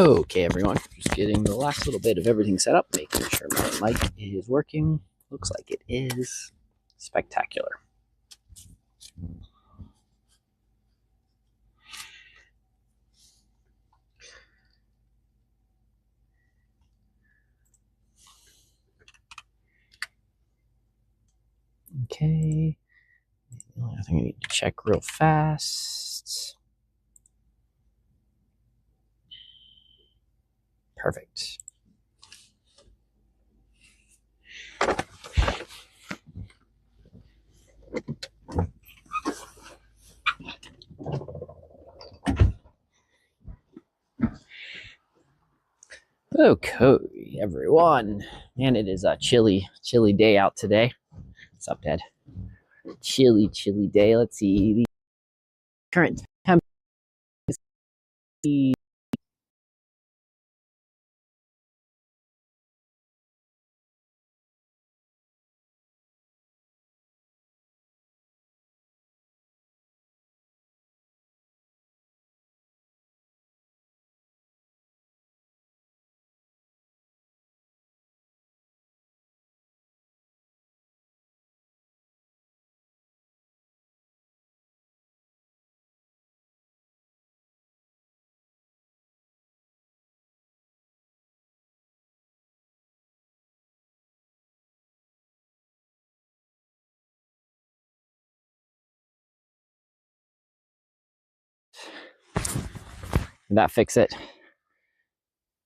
Okay, everyone, just getting the last little bit of everything set up, making sure my mic is working. Looks like it is. Spectacular. Okay. The only other thing I need to check real fast. Perfect. Okay, everyone. Man, it is a chilly day out today. What's up, Dad? Chilly day. Let's see. The current temp is Did that fix it?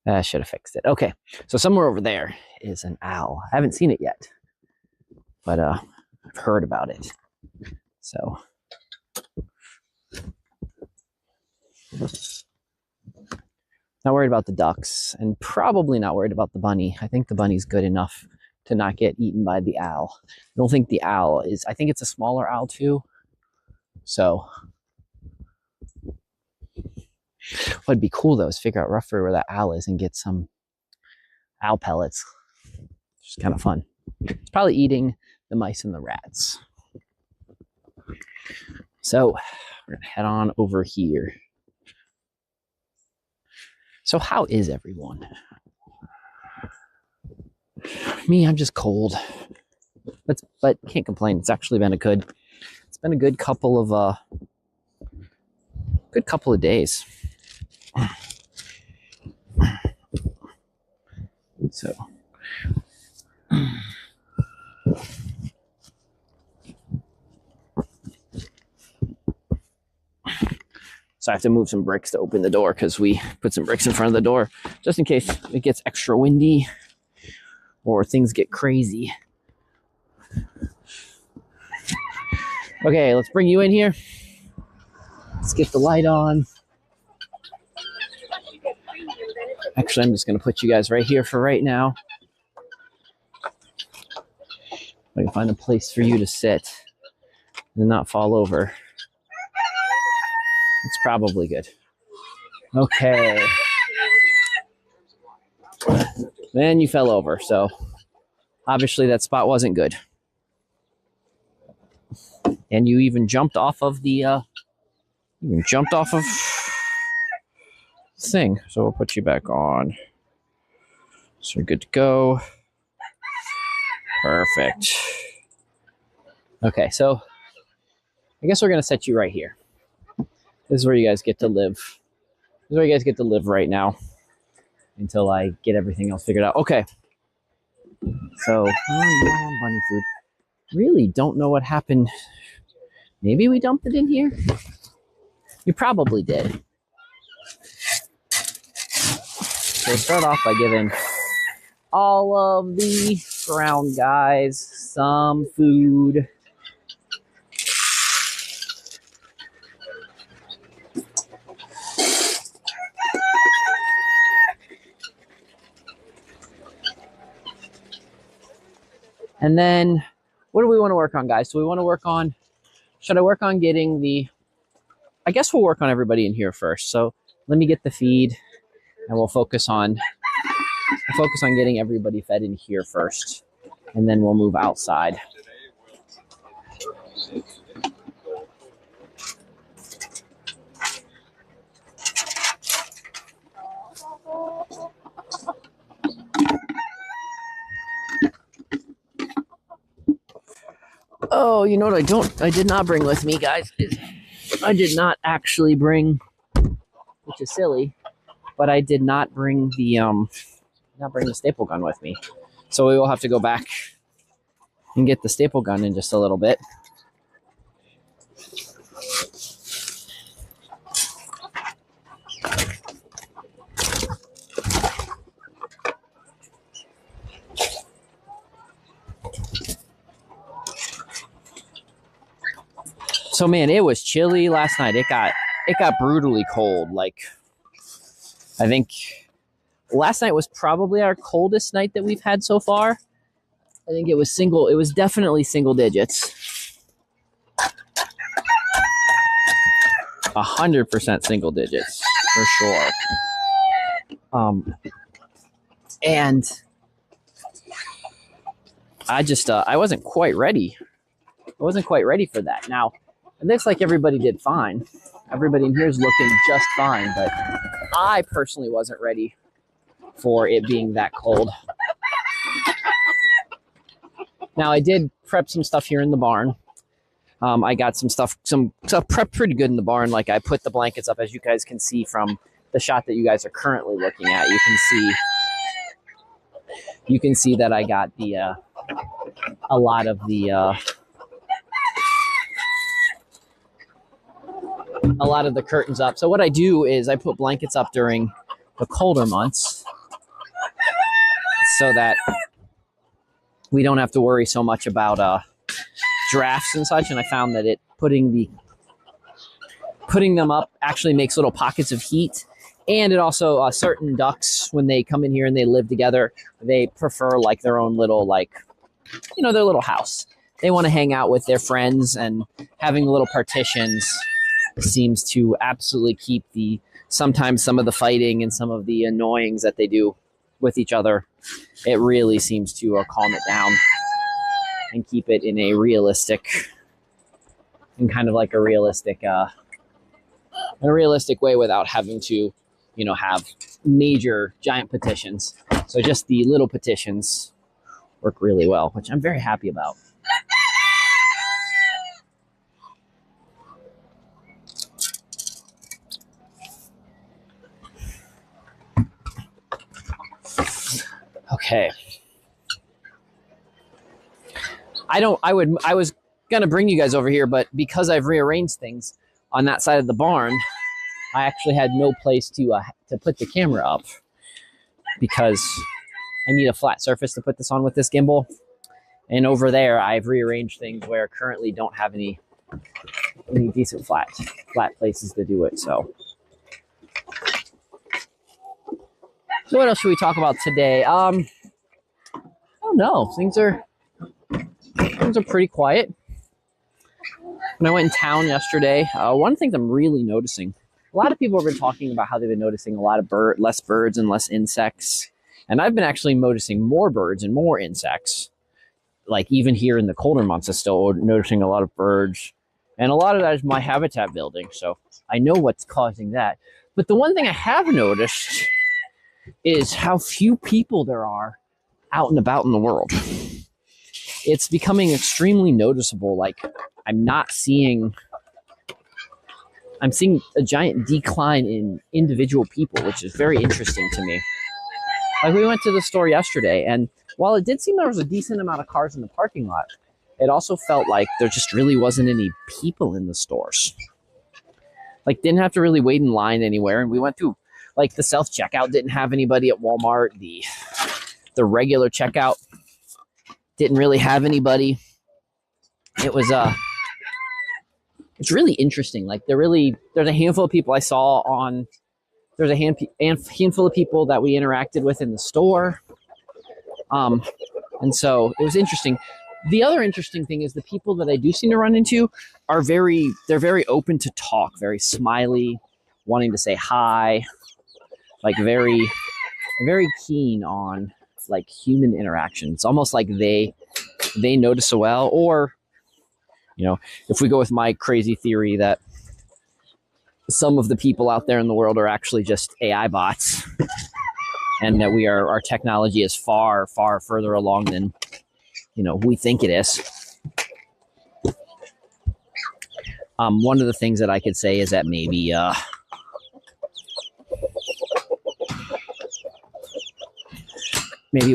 I should have fixed it. Okay, so somewhere over there is an owl. I haven't seen it yet, but I've heard about it. So not worried about the ducks, and probably not worried about the bunny. I think the bunny's good enough to not get eaten by the owl. I don't think the owl is. I think it's a smaller owl too. So what'd be cool though is figure out roughly where that owl is and get some owl pellets. It's kind of fun. It's probably eating the mice and the rats. So we're gonna head on over here. So how is everyone? Me, I'm just cold. But can't complain. It's actually been a good couple of days. So I have to move some bricks to open the door because we put some bricks in front of the door just in case it gets extra windy or things get crazy. Okay, let's bring you in here. Let's get the light on. Actually, I'm just going to put you guys right here for right now. I can find a place for you to sit and not fall over. It's probably good. Okay. Man, you fell over, so obviously that spot wasn't good. And you even jumped off of the thing. So we'll put you back on. So you're good to go. Perfect. Okay, so I guess we're gonna set you right here. This is where you guys get to live. This is where you guys get to live right now until I get everything else figured out. Okay. So, bunny food. Really don't know what happened. Maybe we dumped it in here? You probably did. So we'll start off by giving all of the ground guys some food. And then what do we want to work on, guys? So we want to work on, should I work on getting I guess we'll work on everybody in here first. So let me get the feed and we'll focus on getting everybody fed in here first. And then we'll move outside. Oh, you know what I did not bring with me, guys, is I did not actually bring, which is silly, but I did not bring the staple gun with me. So we will have to go back and get the staple gun in just a little bit. So man, it was chilly last night. It got brutally cold. Like, I think last night was probably our coldest night that we've had so far. I think it was definitely single digits. 100% single digits for sure. And I wasn't quite ready. I wasn't quite ready for that. Now, it looks like everybody did fine. Everybody in here is looking just fine, but I personally wasn't ready for it being that cold. Now, I did prep some stuff here in the barn. I got some stuff prepped pretty good in the barn. Like, I put the blankets up, as you guys can see from the shot that you guys are currently looking at. You can see that I got a lot of the curtains up. So what I do is I put blankets up during the colder months so that we don't have to worry so much about drafts and such. And I found that putting them up actually makes little pockets of heat. And it also, certain ducks, when they come in here and they live together, they prefer like their own little, like, their little house. They want to hang out with their friends, and having little partitions seems to absolutely keep sometimes some of the fighting and some of the annoyings that they do with each other. It really seems to calm it down and keep it in a realistic way without having to, have major giant petitions. So just the little petitions work really well, which I'm very happy about. Okay. I was gonna bring you guys over here, but because I've rearranged things on that side of the barn, I actually had no place to put the camera up because I need a flat surface to put this on with this gimbal. And over there, I've rearranged things where I currently don't have any decent flat places to do it. So what else should we talk about today? I don't know. Things are pretty quiet. When I went in town yesterday, one of the things I'm really noticing, a lot of people have been talking about how they've been noticing a lot of less birds and less insects. And I've been actually noticing more birds and more insects. Like, even here in the colder months, I'm still noticing a lot of birds. And a lot of that is my habitat building. So I know what's causing that. But the one thing I have noticed is how few people there are out and about in the world. It's becoming extremely noticeable. Like, I'm seeing a giant decline in individual people, which is very interesting to me. Like, we went to the store yesterday, and while it did seem there was a decent amount of cars in the parking lot, it also felt like there just really wasn't any people in the stores. Like, didn't have to really wait in line anywhere. And we went through, like, the self-checkout didn't have anybody at Walmart. The regular checkout didn't really have anybody. It's really interesting. Like, there's a handful of people I saw there's a handful of people that we interacted with in the store. And so it was interesting. The other interesting thing is the people that I do seem to run into they're very open to talk, very smiley, wanting to say hi, like very, very keen on like human interaction. It's almost like they notice so well. Or, if we go with my crazy theory that some of the people out there in the world are actually just AI bots, and that our technology is far, far further along than, we think it is. One of the things that I could say is that maybe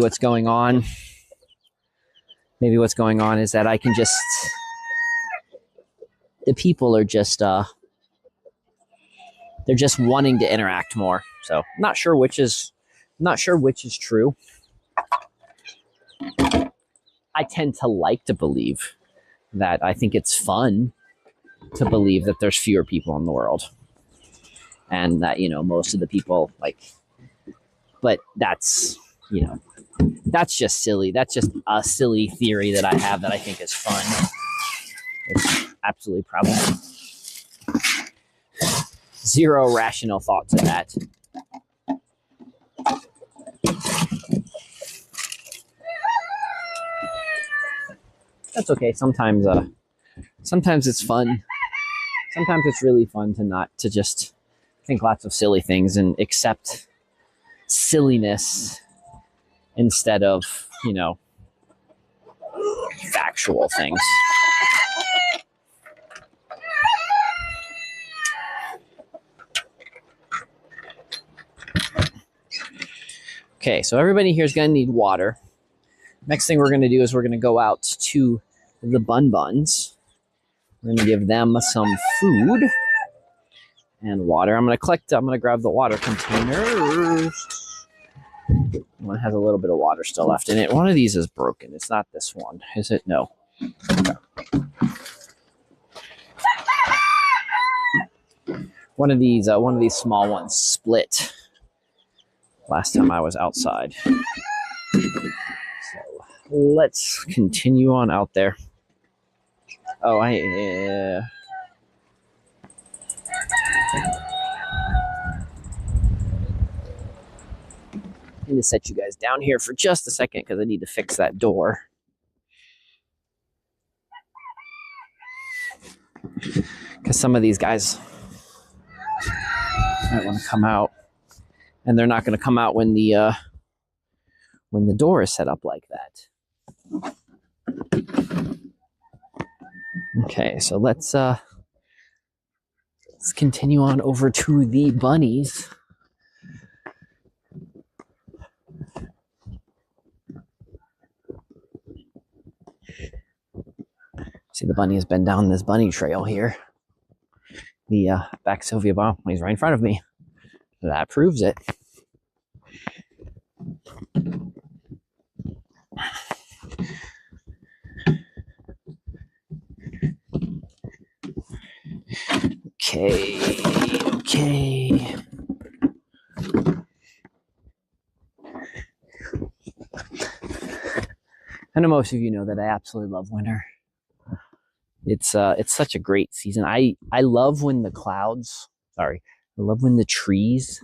what's going on is that I can just, the people are just they're just wanting to interact more. So I'm not sure which is true. I tend to like to believe that. I think it's fun to believe that there's fewer people in the world, and that, most of the people but that's, that's just silly. That's just a silly theory that I have that I think is fun. It's absolutely probably zero rational thought to that. That's okay. Sometimes it's fun. Sometimes it's really fun to just think lots of silly things and accept silliness instead of, factual things. Okay, so everybody here is going to need water. Next thing we're going to do is we're going to go out to the buns. We're going to give them some food and water. I'm going to grab the water containers. One has a little bit of water still left in it. One of these is broken. It's not this one, is it? No. Okay. One of these small ones split last time I was outside. So let's continue on out there. Oh, I need to set you guys down here for just a second because I need to fix that door. Because some of these guys might want to come out, and they're not going to come out when the door is set up like that. Okay, so let's continue on over to the bunnies. See, the bunny has been down this bunny trail here. The back Sylvia bomb, he's right in front of me. That proves it. Okay. I know most of you know that I absolutely love winter. It's such a great season. I love when the trees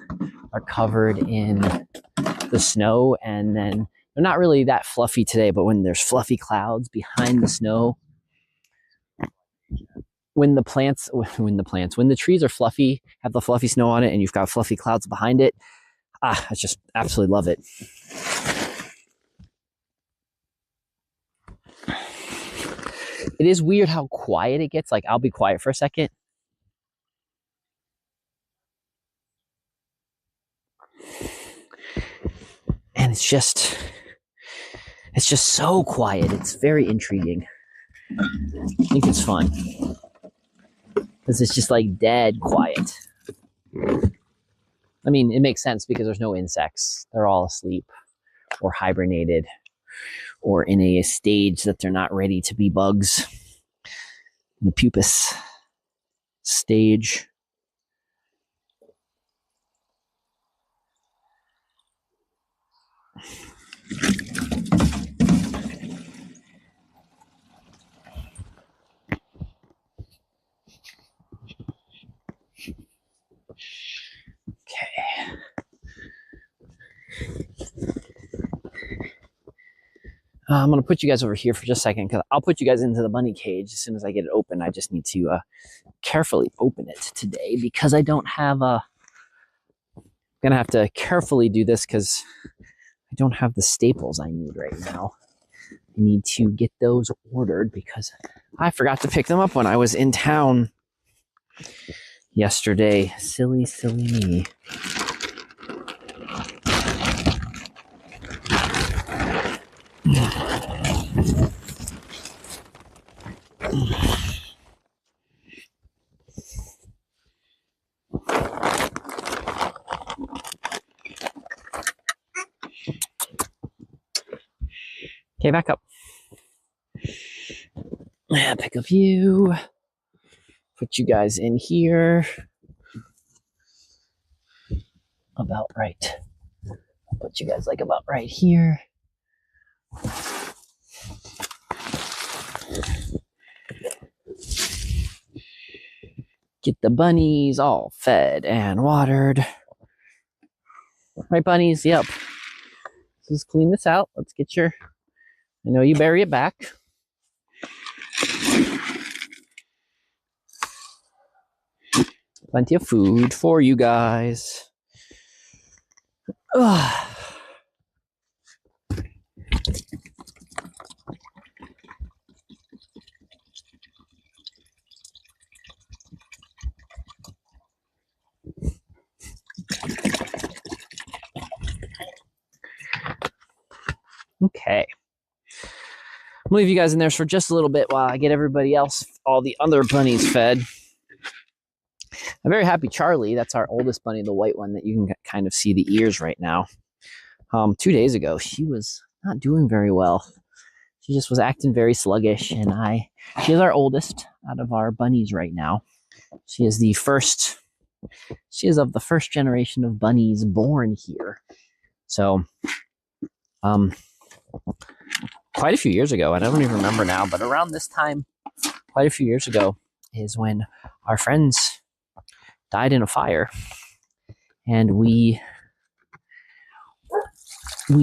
are covered in the snow, and then they're not really that fluffy today, but when there's fluffy clouds behind the snow, when the trees are fluffy, have the fluffy snow on it, and you've got fluffy clouds behind it, I just absolutely love it. It is weird how quiet it gets. Like, I'll be quiet for a second. And it's just so quiet. It's very intriguing. I think it's fun. Because it's just like dead quiet. I mean, it makes sense because there's no insects. They're all asleep or hibernated or in a stage that they're not ready to be bugs. In the pupus stage. Okay. I'm going to put you guys over here for just a second because I'll put you guys into the bunny cage as soon as I get it open. I just need to carefully open it today because I don't have I'm going to have to carefully do this because I don't have the staples I need right now. I need to get those ordered because I forgot to pick them up when I was in town yesterday. Silly me. Okay, back up. Yeah, pick up you. Put you guys in here. About right. I'll put you guys like about right here. Get the bunnies all fed and watered. Right, bunnies? Yep. Let's clean this out. Let's get your... I know you bury it back. Plenty of food for you guys. Ugh. Okay. I'll leave you guys in there for just a little bit while I get everybody else, all the other bunnies fed. I'm very happy Charlie, that's our oldest bunny, the white one that you can kind of see the ears right now. 2 days ago, she was not doing very well. She just was acting very sluggish, and she is our oldest out of our bunnies right now. She is of the first generation of bunnies born here. So, quite a few years ago, and I don't even remember now, but around this time, quite a few years ago, is when our friends died in a fire, and we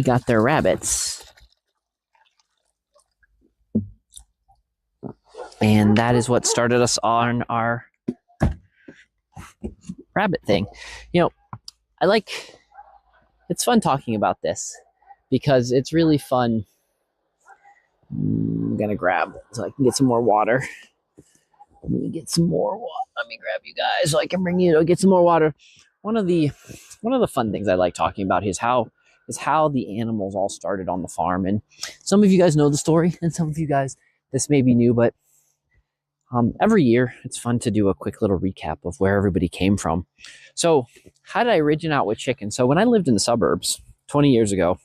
got their rabbits, and that is what started us on our rabbit thing. You know, it's fun talking about this because it's really fun. I'm gonna grab so I can get some more water. Let me get some more water. Let me grab you guys so I can bring you to get some more water. One of the fun things I like talking about is how the animals all started on the farm. And some of you guys know the story, and some of you guys, this may be new, but every year it's fun to do a quick little recap of where everybody came from. So how did I originate with chicken? So when I lived in the suburbs 20 years ago,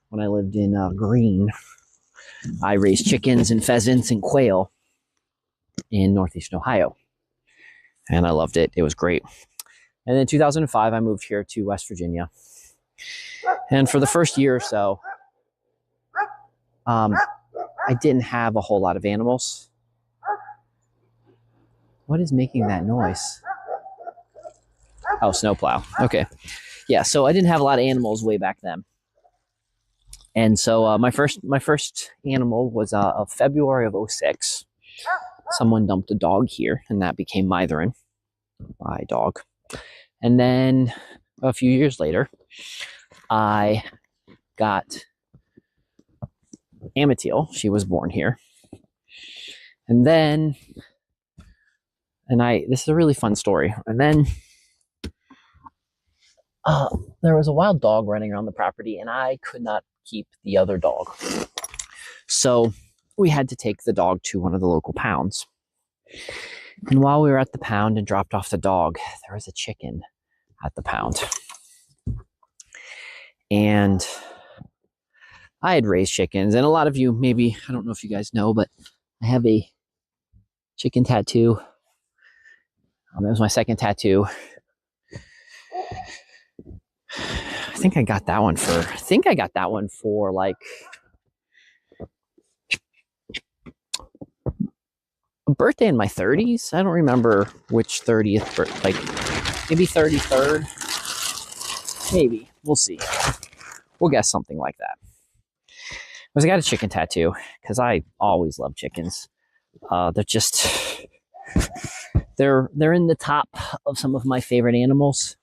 when I lived in Green, I raised chickens and pheasants and quail in Northeastern Ohio. And I loved it. It was great. And in 2005, I moved here to West Virginia. And for the first year or so, I didn't have a whole lot of animals. What is making that noise? Oh, snowplow. Okay. Yeah, so I didn't have a lot of animals way back then. And so my first animal was February of 2006. Someone dumped a dog here, and that became Mytherin, my dog. And then a few years later, I got Amatiel. She was born here. And then, this is a really fun story. And then there was a wild dog running around the property, and I could not keep the other dog. So we had to take the dog to one of the local pounds. And while we were at the pound and dropped off the dog, there was a chicken at the pound. And I had raised chickens, and a lot of you, maybe, I don't know if you guys know, but I have a chicken tattoo. It was my second tattoo. I think I got that one for like a birthday in my 30s. I don't remember which 30th birthday, like maybe 33rd. Maybe. We'll see. We'll guess something like that. Because I got a chicken tattoo because I always love chickens. They're just they're in the top of some of my favorite animals.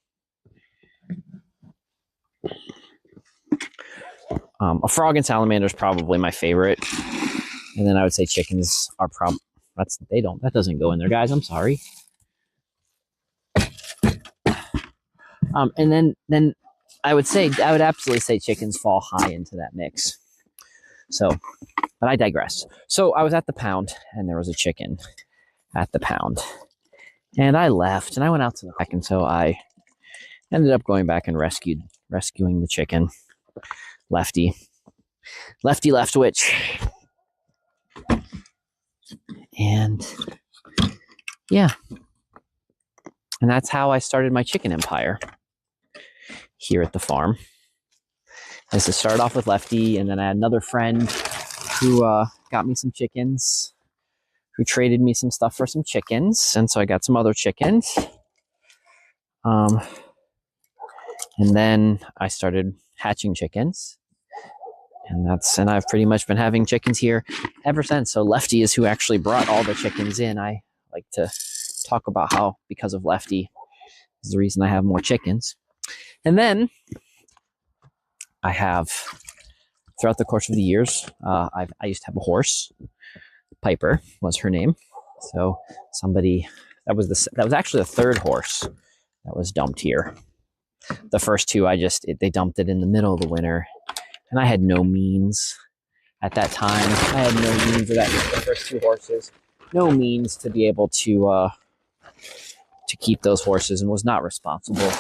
A frog and salamander is probably my favorite, and then I would say chickens are that doesn't go in there, guys. I'm sorry. And then I would absolutely say chickens fall high into that mix. So, but I digress. So I was at the pound and there was a chicken at the pound, and I left and I went out to the back, and so I ended up going back and rescuing the chicken, Lefty Leftwich. And yeah, and that's how I started my chicken empire here at the farm. Is to start off with Lefty, and then I had another friend who got me some chickens, who traded me some stuff for some chickens, and so I got some other chickens. And then I started hatching chickens, and I've pretty much been having chickens here ever since. So Lefty is who actually brought all the chickens in. I like to talk about how, because of Lefty, is the reason I have more chickens. And then I have, throughout the course of the years, I used to have a horse. Piper was her name. So that was actually the third horse that was dumped here. The first two, they dumped it in the middle of the winter, and I had no means at that time. I had no means of that. The first two horses, no means to be able to keep those horses, and was not responsible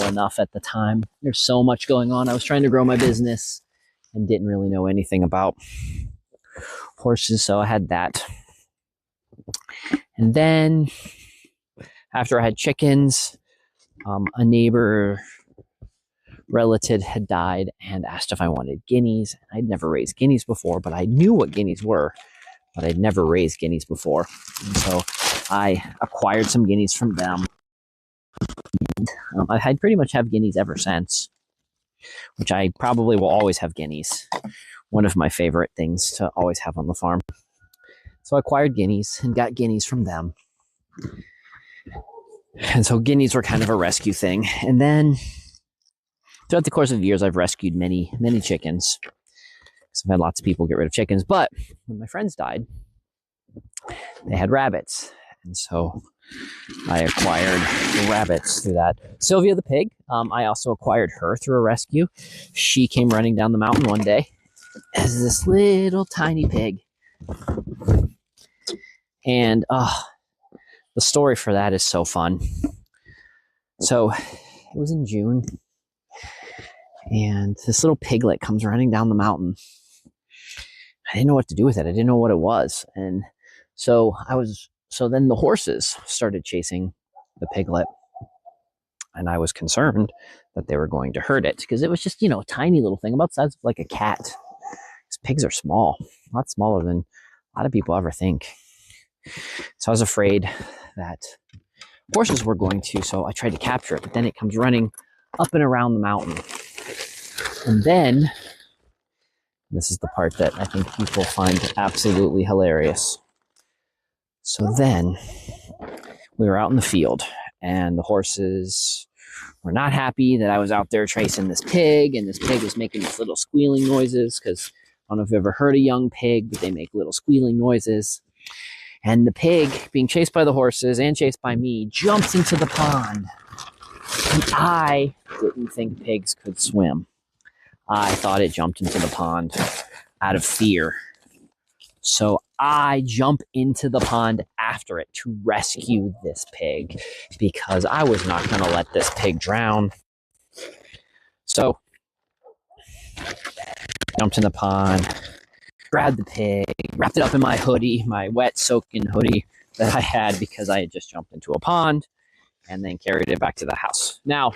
enough at the time. There's so much going on. I was trying to grow my business and didn't really know anything about horses, so I had that. And then after I had chickens, a neighbor relative had died and asked if I wanted guineas. I'd never raised guineas before, but I knew what guineas were, but I'd never raised guineas before. And so I acquired some guineas from them. I had pretty much have guineas ever since, which I probably will always have guineas. One of my favorite things to always have on the farm. So I acquired guineas and got guineas from them. And so guineas were kind of a rescue thing. And then throughout the course of years, I've rescued many, many chickens. So I've had lots of people get rid of chickens. But when my friends died, they had rabbits. And so I acquired the rabbits through that. Sylvia the pig, I also acquired her through a rescue. She came running down the mountain one day as this little tiny pig. And the story for that is so fun. So it was in June, and this little piglet comes running down the mountain. I didn't know what to do with it. I didn't know what it was. And so then the horses started chasing the piglet, and I was concerned that they were going to hurt it, because it was just, a tiny little thing about the size of like a cat. These pigs are small, a lot smaller than a lot of people ever think. So I was afraid that horses were going to, so I tried to capture it, but then it comes running up and around the mountain. And then, this is the part that I think people find absolutely hilarious. So then, we were out in the field, and the horses were not happy that I was out there chasing this pig, and this pig was making these little squealing noises, because I don't know if you've ever heard a young pig, but they make little squealing noises. And the pig, being chased by the horses and chased by me, jumps into the pond. And I didn't think pigs could swim. I thought it jumped into the pond out of fear. So I jump into the pond after it to rescue this pig, because I was not going to let this pig drown. So jumped in the pond, grabbed the pig, wrapped it up in my hoodie, my wet, soaking hoodie that I had because I had just jumped into a pond, and then carried it back to the house. Now,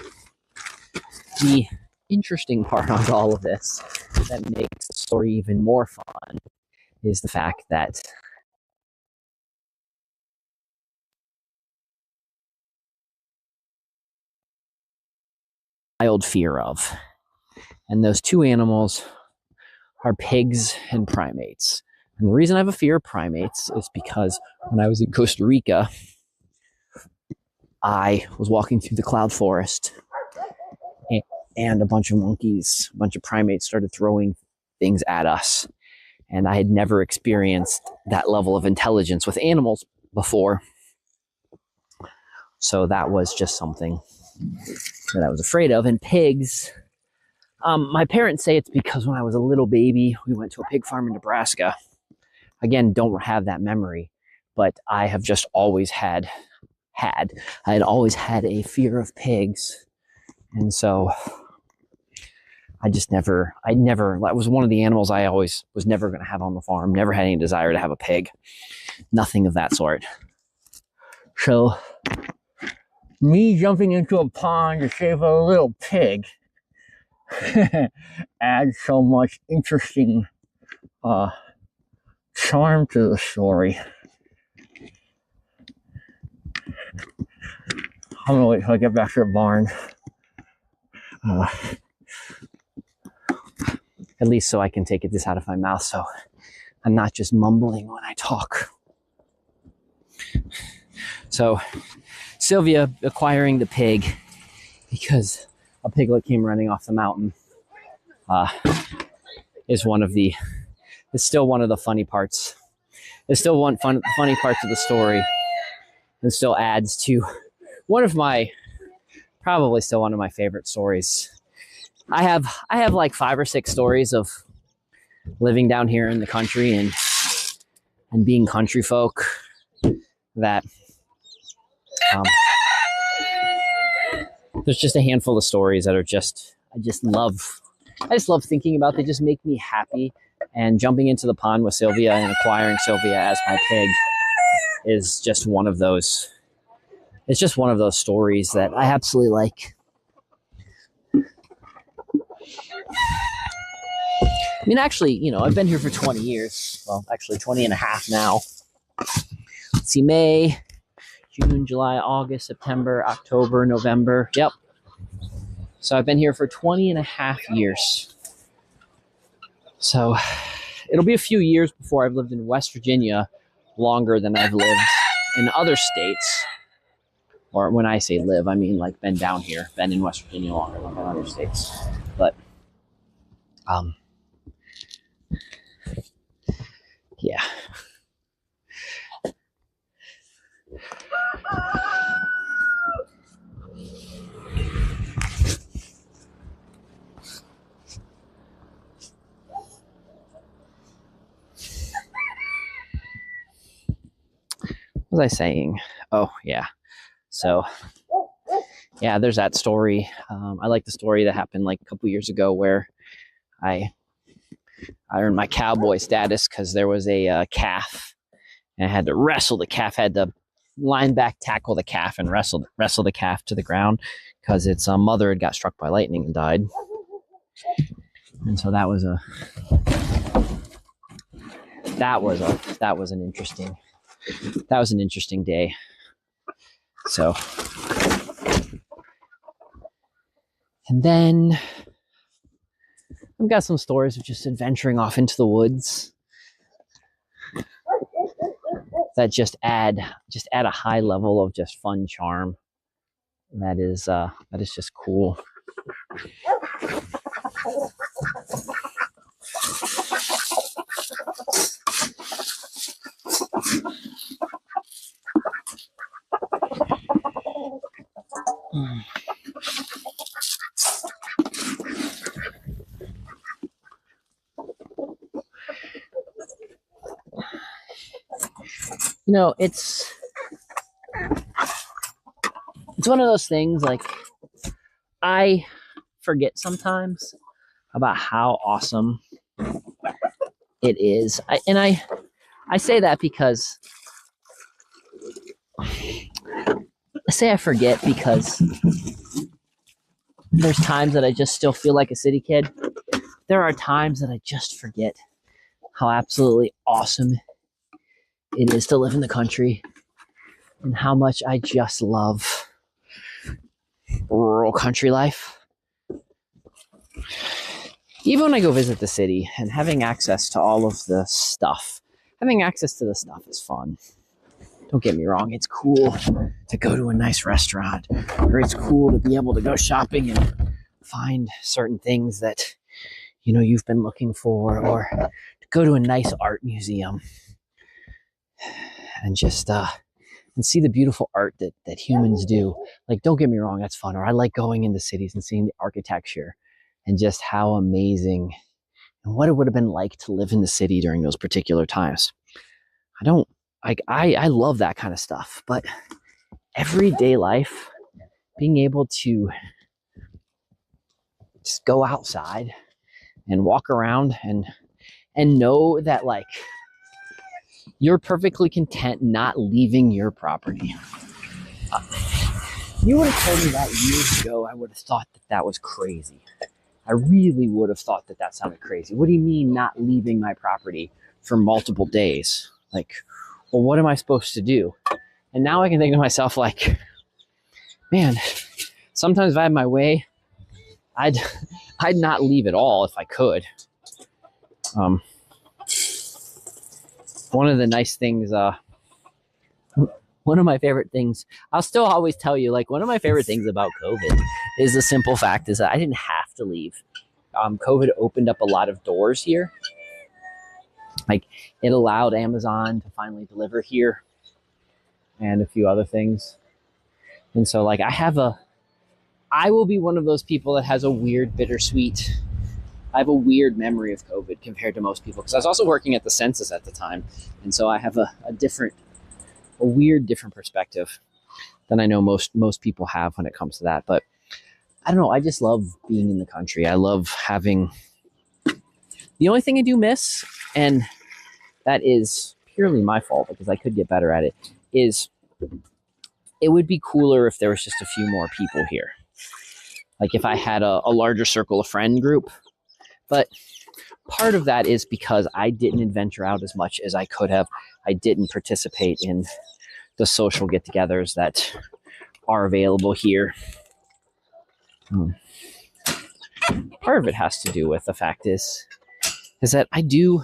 the interesting part on all of this that makes the story even more fun is the fact that wild fear of. And those two animals are pigs and primates. And the reason I have a fear of primates is because when I was in Costa Rica, I was walking through the cloud forest, and a bunch of monkeys, a bunch of primates started throwing things at us. And I had never experienced that level of intelligence with animals before. So that was just something that I was afraid of. And pigs, my parents say it's because when I was a little baby, we went to a pig farm in Nebraska. Again, don't have that memory, but I have just always I had always had a fear of pigs. And so that was one of the animals I always was never going to have on the farm. Never had any desire to have a pig. Nothing of that sort. So me jumping into a pond to save a little pig adds so much interesting charm to the story. I'm gonna wait till I get back to the barn. At least so I can take this out of my mouth so I'm not just mumbling when I talk. So Sylvia acquiring the pig because a piglet came running off the mountain is still one of the funny parts. It's still funny parts of the story, and still adds to probably still one of my favorite stories. I have like 5 or 6 stories of living down here in the country and being country folk that there's just a handful of stories that are I just love thinking about. They just make me happy. And jumping into the pond with Sylvia and acquiring Sylvia as my pig is just one of those. It's just one of those stories that I absolutely like. I mean, actually, I've been here for 20 years. Well, actually 20 and a half now. Let's see, May, June, July, August, September, October, November. Yep. So I've been here for 20 and a half years. So it'll be a few years before I've lived in West Virginia longer than I've lived in other states. Or when I say live, I mean like been down here, been in West Virginia longer than in other states. But, yeah. What was I saying? Oh, yeah. So, yeah, there's that story. I like the story that happened like a couple years ago where I earned my cowboy status because there was a calf, and I had to wrestle the calf. Had to line back, tackle the calf, and wrestle the calf to the ground because its mother had got struck by lightning and died. And so that was an interesting day. So, and then I've got some stories of just adventuring off into the woods that just add a high level of just fun charm. And that is just cool. It's one of those things, like, I forget sometimes about how awesome it is. I say that because I forget because there's times that I just still feel like a city kid. There are times that I just forget how absolutely awesome it is to live in the country and how much I just love rural country life. Even when I go visit the city and having access to all of the stuff, is fun. Don't get me wrong, it's cool to go to a nice restaurant, or it's cool to be able to go shopping and find certain things that you've been looking for, or to go to a nice art museum and just and see the beautiful art that humans do. Like, don't get me wrong, that's fun. Or I like going into cities and seeing the architecture and just how amazing and what it would have been like to live in the city during those particular times. I don't like, I love that kind of stuff, but everyday life, being able to just go outside and walk around and know that like you're perfectly content not leaving your property. You would have told me that years ago, I would have thought that was crazy. I really would have thought that sounded crazy. What do you mean not leaving my property for multiple days? Like, well, what am I supposed to do? And now I can think to myself like, man, sometimes if I had my way, I'd not leave at all if I could. One of the nice things, one of my favorite things, I'll still always tell you, like, one of my favorite things about COVID is the simple fact is that I didn't have to leave. COVID opened up a lot of doors here. Like, it allowed Amazon to finally deliver here and a few other things. And so, like, I will be one of those people that has a weird bittersweet. I have a weird memory of COVID compared to most people because I was also working at the census at the time. And so I have a weird different perspective than I know most people have when it comes to that. But I don't know. I just love being in the country. I love having, the only thing I do miss, and that is purely my fault because I could get better at it, is it would be cooler if there was just a few more people here. Like if I had a larger circle of friend group. But part of that is because I didn't venture out as much as I could have. I didn't participate in the social get-togethers that are available here. Part of it has to do with the fact is that I do,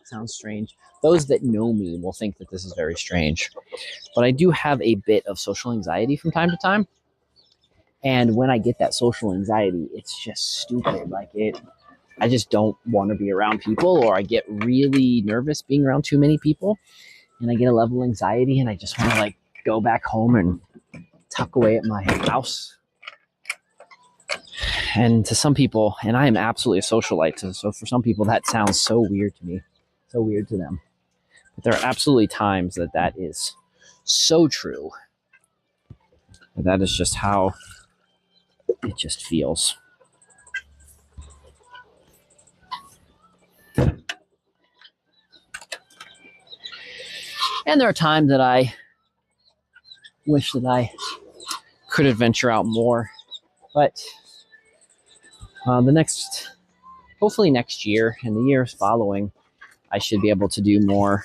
sounds strange, those that know me will think that this is very strange, but I do have a bit of social anxiety from time to time. And when I get that social anxiety, it's just stupid. Like I just don't want to be around people, or I get really nervous being around too many people, and I get a level of anxiety, and I just want to like go back home and tuck away at my house. And to some people, and I am absolutely a socialite, so for some people that sounds so weird to me, so weird to them. But there are absolutely times that is so true. That is just how it just feels. And there are times that I wish that I could adventure out more. But hopefully next year and the years following, I should be able to do more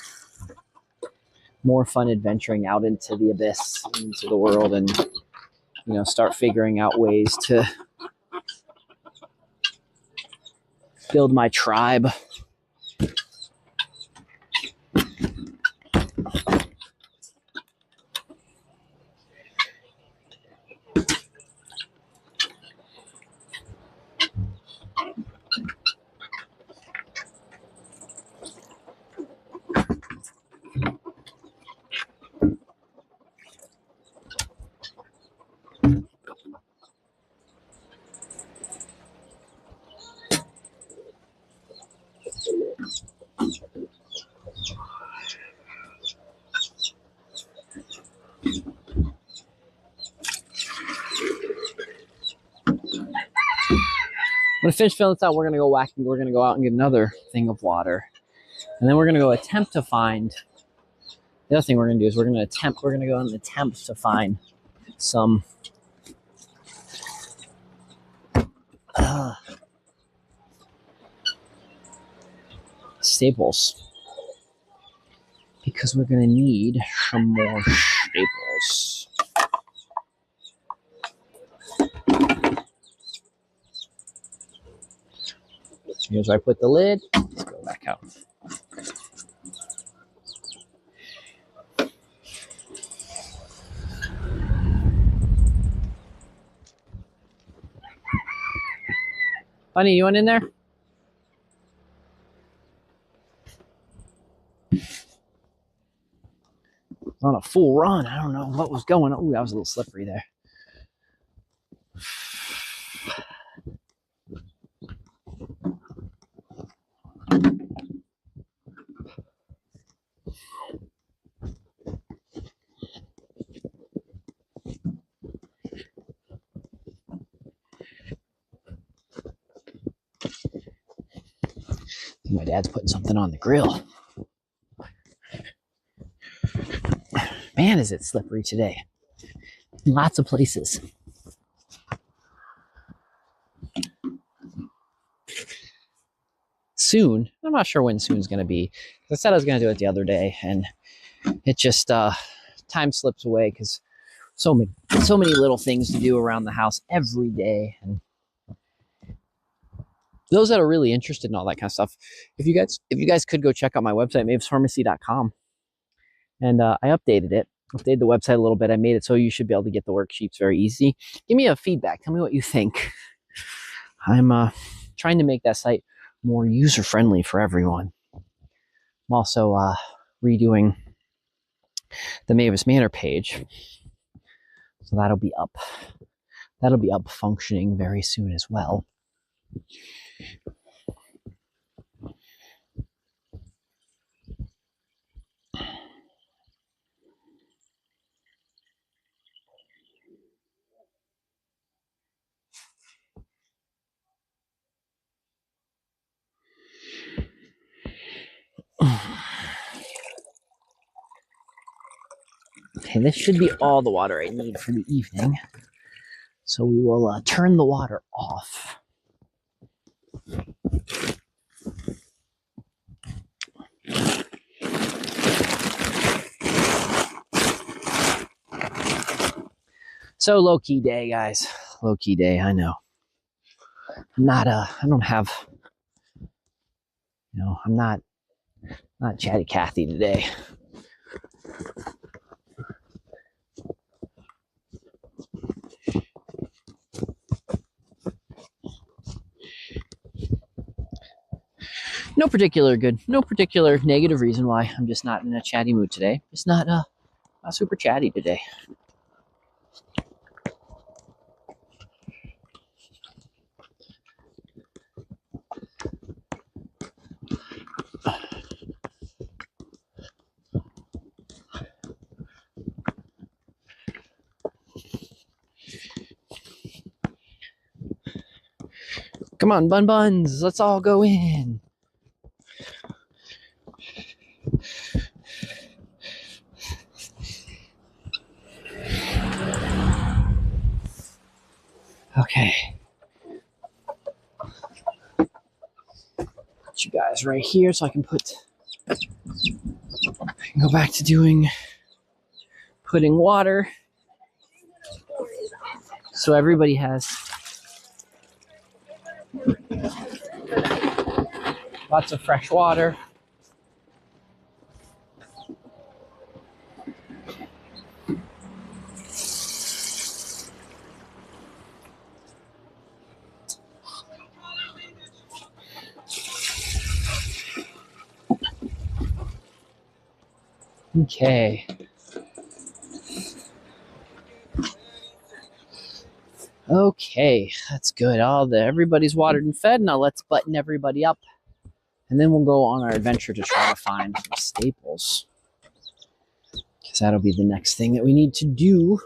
fun adventuring out into the abyss, into the world, and start figuring out ways to build my tribe. When I finish filling this out, we're gonna go out and get another thing of water, and then we're gonna go attempt to find. The other thing we're gonna do is we're gonna go on an attempt to find some staples, because we're gonna need some more staples. Here's where I put the lid. Let's go back out. Bunny, you want in there? on a full run. I don't know what was going on. Ooh, that was a little slippery there. My dad's putting something on the grill. Man, is it slippery today. In lots of places. Soon, I'm not sure when soon's going to be. I said I was going to do it the other day, and it just, time slips away because so many little things to do around the house every day. And those that are really interested in all that kind of stuff, if you guys could go check out my website, mavespharmacy.com. And I updated the website a little bit. I made it so you should be able to get the worksheets very easy. Give me a feedback. Tell me what you think. I'm trying to make that site more user-friendly for everyone. I'm also redoing the Mavis Manor page. So that'll be up. That'll be up functioning very soon as well. Okay, this should be all the water I need for the evening. So we will turn the water off. So low-key day, guys. Low-key day, I know. I'm not chatty Cathy today. No particular negative reason why I'm just not in a chatty mood today. It's not super chatty today. Come on, buns, let's all go in. Okay. Put you guys right here so I can go back to putting water. So everybody has lots of fresh water. Okay. Okay, that's good. Everybody's watered and fed. Now let's button everybody up. And then we'll go on our adventure to try to find some staples. Because that'll be the next thing that we need to do.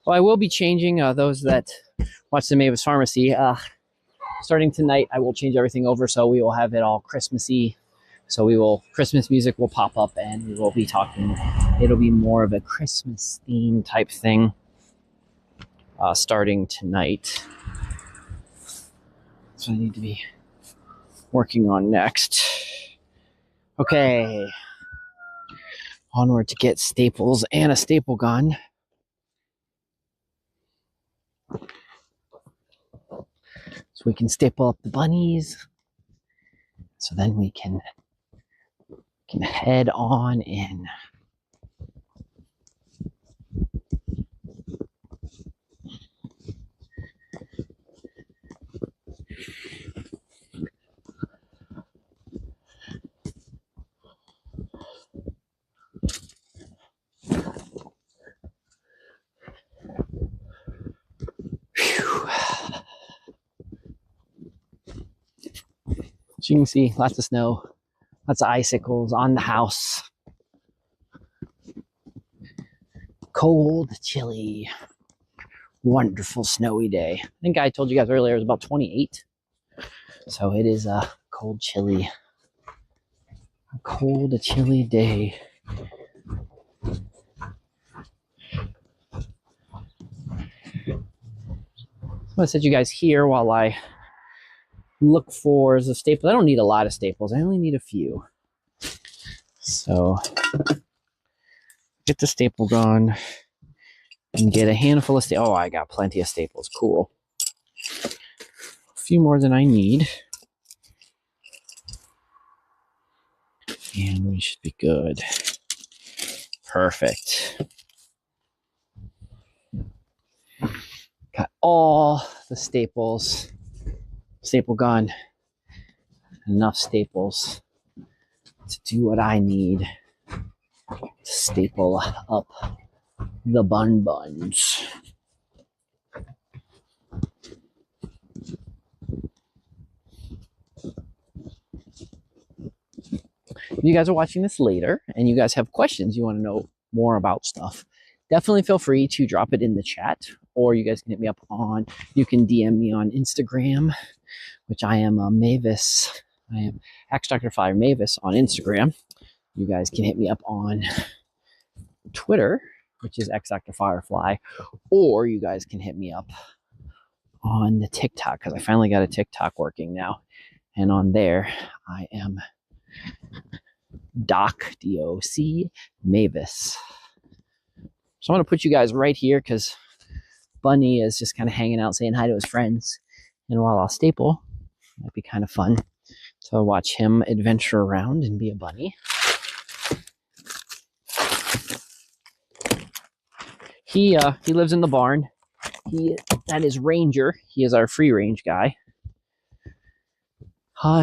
Well, I will be changing those that watch the Mavis Pharmacy. Starting tonight, I will change everything over so we will have it all Christmassy. So Christmas music will pop up and we will be talking. It'll be more of a Christmas theme type thing starting tonight. That's what I need to be working on next. Okay. Onward to get staples and a staple gun. So we can staple up the bunnies. So then we can can head on in. As you can see, lots of snow, lots of icicles on the house. Cold, chilly, wonderful snowy day. I think I told you guys earlier it was about 28. So it is a cold, chilly day. I'm gonna set you guys here while I look for the staples. I don't need a lot of staples. I only need a few. So get the staple gun and get a handful of staples. Oh, I got plenty of staples. Cool. A few more than I need. And we should be good. Perfect. Got all the staples. Staple gun. Enough staples to do what I need to staple up the buns. If you guys are watching this later and you guys have questions, you want to know more about stuff, definitely feel free to drop it in the chat, or you guys can hit me up on, you can DM me on Instagram, which I am Mavis. I am Dr. Fire Mavis on Instagram. You guys can hit me up on Twitter, which is Dr. Firefly, or you guys can hit me up on the TikTok, because I finally got a TikTok working now. And on there, I am Doc, D-O-C, Mavis. So I'm going to put you guys right here because Bunny is just kind of hanging out saying hi to his friends. And while I'll staple, might be kind of fun to watch him adventure around and be a bunny. He lives in the barn. That is Ranger. He is our free range guy.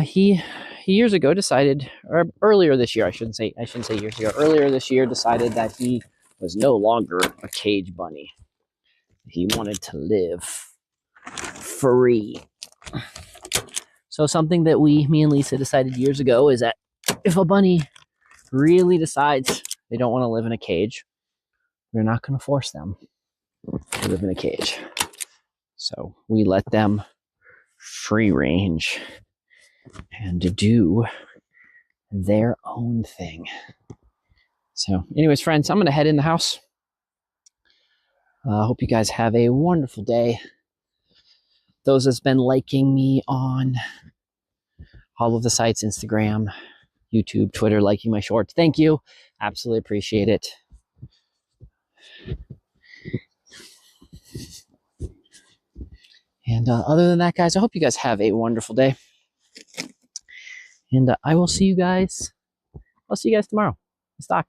He years ago decided, or earlier this year, I shouldn't say years ago, earlier this year decided that he was no longer a cage bunny. He wanted to live free. So something that me and Lisa decided years ago is that if a bunny really decides they don't want to live in a cage, we're not going to force them to live in a cage. So we let them free range and to do their own thing. So anyways, friends, I'm going to head in the house. I hope you guys have a wonderful day. Those that's been liking me on all of the sites, Instagram, YouTube, Twitter, liking my shorts, thank you. Absolutely appreciate it. And other than that, guys, I hope you guys have a wonderful day. And I will see you guys. I'll see you guys tomorrow. It's Doc.